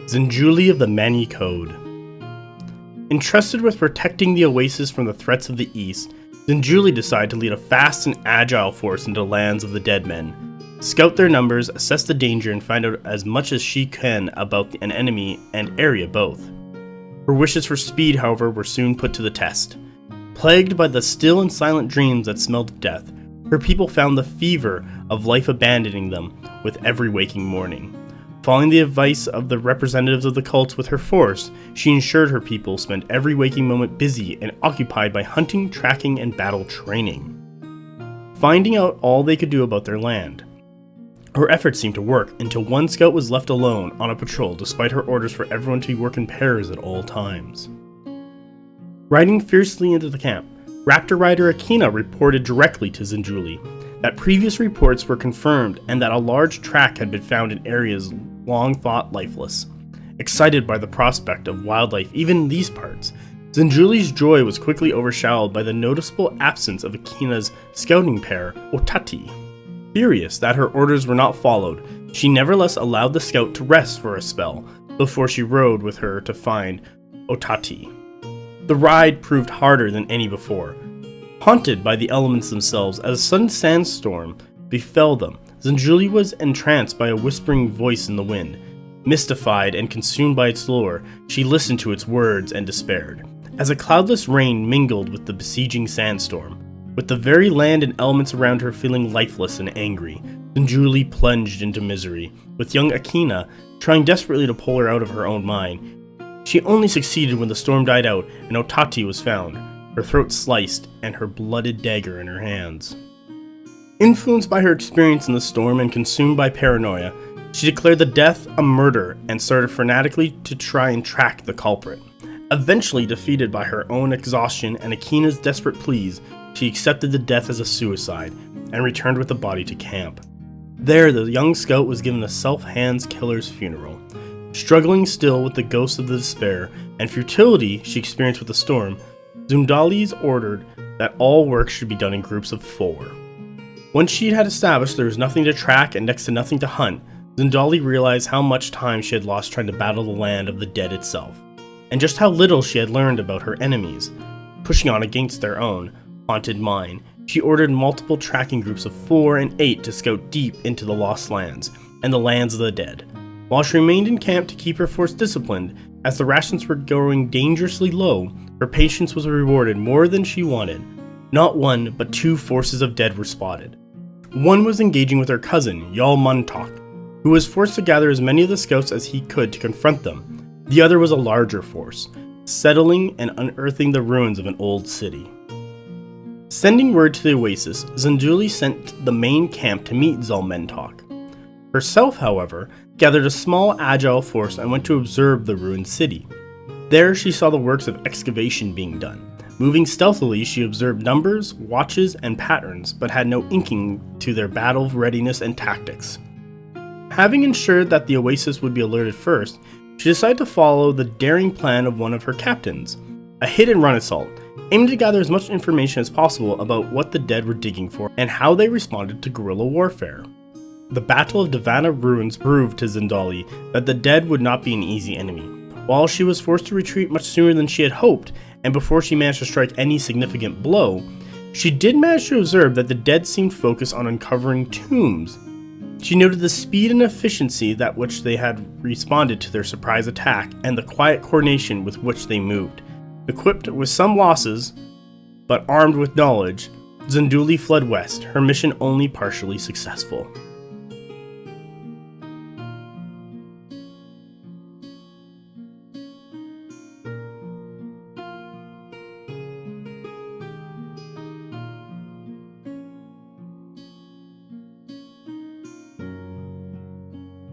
Zenduali of the Manucode. Entrusted with protecting the oasis from the threats of the east, Zenduali decided to lead a fast and agile force into the lands of the dead men, scout their numbers, assess the danger, and find out as much as she can about an enemy and area both. Her wishes for speed, however, were soon put to the test. Plagued by the still and silent dreams that smelled of death, her people found the fever of life abandoning them with every waking morning. Following the advice of the representatives of the cults with her force, she ensured her people spent every waking moment busy and occupied by hunting, tracking, and battle training, finding out all they could do about their land. Her efforts seemed to work until one scout was left alone on a patrol despite her orders for everyone to work in pairs at all times. Riding fiercely into the camp, Raptor Rider Akina reported directly to Zenduali that previous reports were confirmed and that a large track had been found in areas long thought lifeless. Excited by the prospect of wildlife even in these parts, Zenduali's joy was quickly overshadowed by the noticeable absence of Akina's scouting pair, Otati. Furious that her orders were not followed, she nevertheless allowed the scout to rest for a spell before she rode with her to find Otati. The ride proved harder than any before. Haunted by the elements themselves as a sudden sandstorm befell them, Zenduali was entranced by a whispering voice in the wind. Mystified and consumed by its lure, she listened to its words and despaired. As a cloudless rain mingled with the besieging sandstorm, with the very land and elements around her feeling lifeless and angry, Zenduali plunged into misery, with young Akina trying desperately to pull her out of her own mind. She only succeeded when the storm died out and Otati was found, her throat sliced and her blooded dagger in her hands. Influenced by her experience in the storm and consumed by paranoia, she declared the death a murder and started fanatically to try and track the culprit. Eventually defeated by her own exhaustion and Akina's desperate pleas, she accepted the death as a suicide and returned with the body to camp. There, the young scout was given a self-hands killer's funeral. Struggling still with the ghost of the despair and futility she experienced with the storm, Zenduali ordered that all work should be done in groups of 4. Once she had established there was nothing to track and next to nothing to hunt, Zenduali realized how much time she had lost trying to battle the land of the dead itself, and just how little she had learned about her enemies. Pushing on against their own haunted mind, she ordered multiple tracking groups of 4 and 8 to scout deep into the lost lands and the lands of the dead, while she remained in camp to keep her force disciplined. As the rations were growing dangerously low, her patience was rewarded more than she wanted. Not 1, but 2 forces of dead were spotted. One was engaging with her cousin, Jarl Muntok, who was forced to gather as many of the scouts as he could to confront them. The other was a larger force, settling and unearthing the ruins of an old city. Sending word to the oasis, Zenduali sent the main camp to meet Jarl Muntok. Herself, however, gathered a small, agile force and went to observe the ruined city. There she saw the works of excavation being done. Moving stealthily, she observed numbers, watches, and patterns, but had no inkling to their battle readiness and tactics. Having ensured that the oasis would be alerted first, she decided to follow the daring plan of one of her captains, a hit-and-run assault, aiming to gather as much information as possible about what the dead were digging for and how they responded to guerrilla warfare. The Battle of Davana Ruins proved to Zenduali that the dead would not be an easy enemy. While she was forced to retreat much sooner than she had hoped, and before she managed to strike any significant blow, she did manage to observe that the dead seemed focused on uncovering tombs. She noted the speed and efficiency that which they had responded to their surprise attack and the quiet coordination with which they moved. Equipped with some losses, but armed with knowledge, Zenduali fled west, her mission only partially successful.